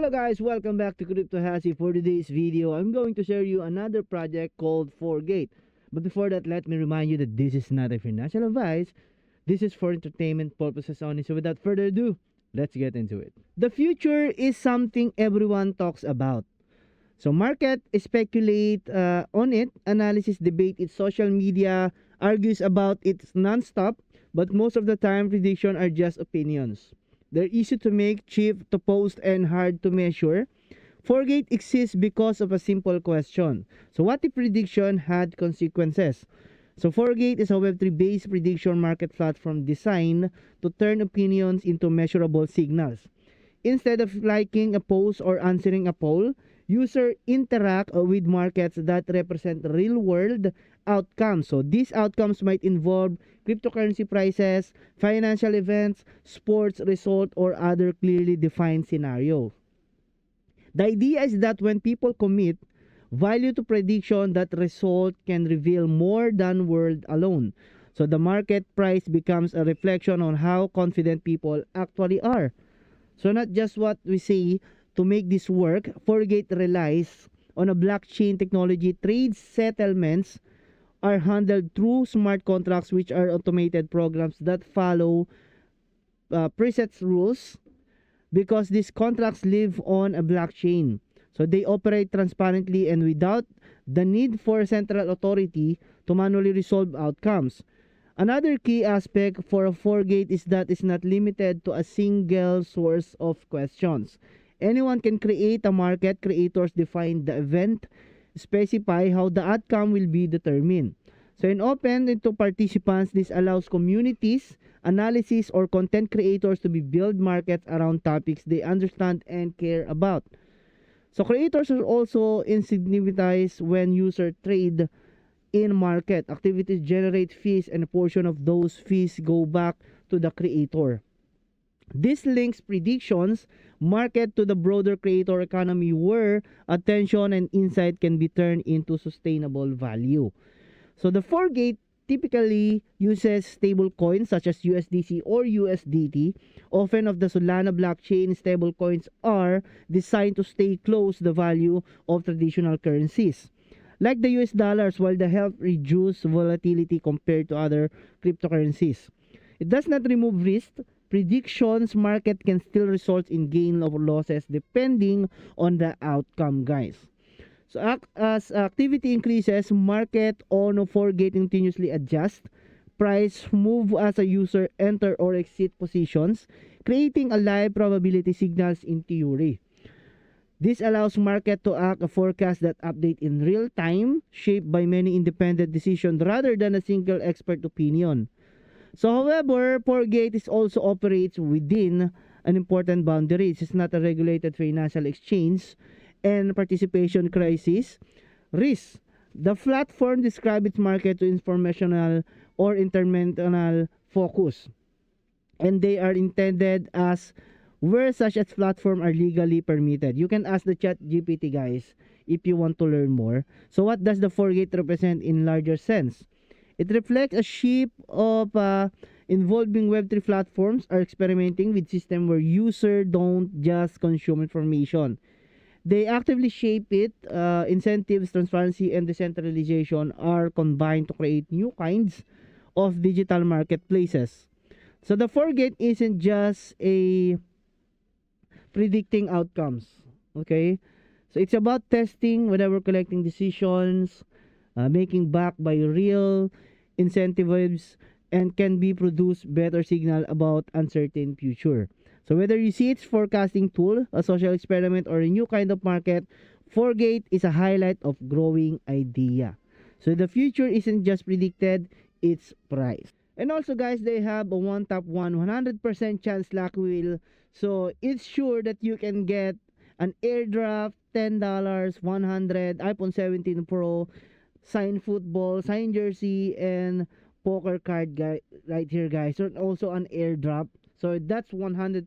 Hello guys, welcome back to Crypto Hassy. For today's video, I'm going to share you another project called Forgate. But before that, let me remind you that this is not a financial advice. This is for entertainment purposes only. So without further ado, let's get into it. The future is something everyone talks about. So market speculate on it, analysis debate it, social media argues about it non-stop, but most of the time prediction are just opinions. They're easy to make, cheap to post, and hard to measure. Forgate exists because of a simple question. So what if prediction had consequences? So Forgate is a Web3 based prediction market platform designed to turn opinions into measurable signals. Instead of liking a post or answering a poll, users interact with markets that represent real world outcomes. So these outcomes might involve cryptocurrency prices, financial events, sports result, or other clearly defined scenarios. The idea is that when people commit value to prediction, that result can reveal more than word alone. So the market price becomes a reflection on how confident people actually are. So not just what we say. To make this work, Forgate relies on a blockchain technology. Trade settlements are handled through smart contracts, which are automated programs that follow preset rules, because these contracts live on a blockchain. So they operate transparently and without the need for a central authority to manually resolve outcomes. Another key aspect for a Forgate is that it's not limited to a single source of questions. Anyone can create a market. Creators define the event, specify how the outcome will be determined. So in open to participants, this allows communities, analysis, or content creators to build markets around topics they understand and care about. So creators are also incentivized when users trade in market. Activities generate fees, and a portion of those fees go back to the creator. This links predictions market to the broader creator economy, where attention and insight can be turned into sustainable value. So the Forgate typically uses stable coins such as USDC or USDT. Often of the Solana blockchain, stable coins are designed to stay close to the value of traditional currencies, like the US dollars, while they help reduce volatility compared to other cryptocurrencies. It does not remove risk. Predictions market can still result in gain or losses depending on the outcome, guys. So as activity increases, market on Forgate continuously adjust. Price move as a user enter or exit positions, creating a live probability signals in theory. This allows market to act a forecast that update in real time, shaped by many independent decisions rather than a single expert opinion. So however, Forgate is also operates within an important boundaries. It's not a regulated financial exchange and participation crisis risk. The platform describes its market to informational or intermental focus, and they are intended as where such as platform are legally permitted. You can ask the chat GPT, guys, if you want to learn more. So what does the Forgate represent in larger sense? It reflects a shift of involving Web3 platforms are experimenting with systems where users don't just consume information. They actively shape it. Incentives, transparency, and decentralization are combined to create new kinds of digital marketplaces. So the Forgate isn't just a predicting outcomes. Okay? So it's about testing, whatever collecting decisions, making back by real incentives, and can be produce better signal about uncertain future. So whether you see it's forecasting tool, a social experiment, or a new kind of market, Forgate is a highlight of growing idea. So the future isn't just predicted, it's priced. And also guys, they have a one tap 100% chance luck wheel. So it's sure that you can get an airdrop, $10, 100, iPhone 17 Pro, signed football, signed jersey, and poker card guy right here, guys. So also an airdrop. So that's 100%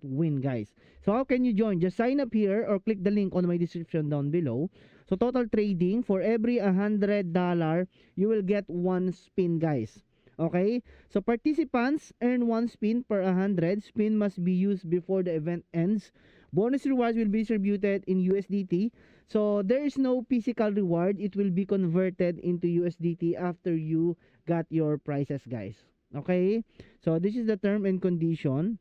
win, guys. So how can you join? Just sign up here or click the link on my description down below. So total trading, for every $100, you will get one spin, guys. Okay? So participants earn 1 spin per 100. Spin must be used before the event ends. Bonus rewards will be distributed in USDT. So there is no physical reward. It will be converted into USDT after you got your prizes, guys. Okay? So this is the term and condition.